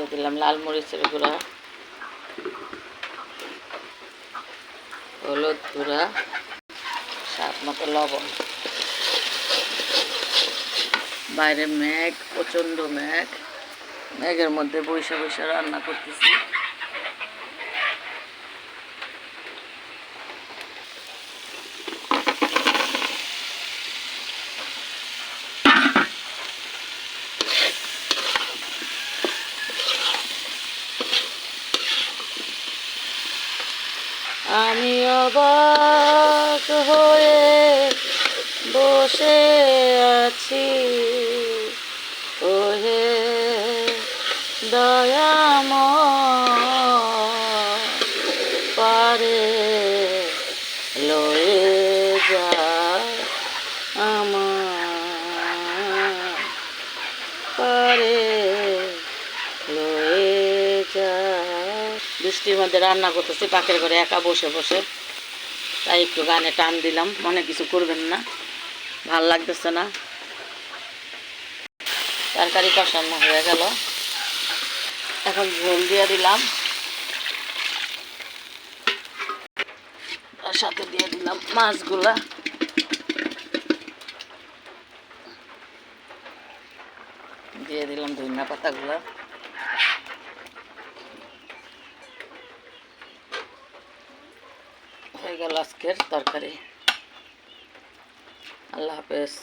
দিয়ে দিলাম লাল মরিচের গুঁড়া, হলুদ গুঁড়া, স্বাদ মতো লবণ। বাইরে মেঘ, প্রচণ্ড মেঘ, মেঘের মধ্যে বৈশা বৈশা রান্না করতেছি। আমি অবাক হয়ে বসে আছি, ওহে দয়াময় পারে লয়ে যা আমার, পারে লয়ে যা। বৃষ্টির মধ্যে রান্না করতেছি পাখির ঘরে একা বসে বসে, তাই একটু গানে টান দিলাম। মনে কিছু করবেন না, ভাল লাগতেছে না। তরকারি কষানো হয়ে গেল, এখন ঝোল দিয়ে দিলাম, তার সাথে দিয়ে দিলাম মাছগুলা। দিয়ে দিলাম ধনিয়া পাতাগুলা। হয়ে গেল আজকের তরকারি। আল্লাহ হাফেজ।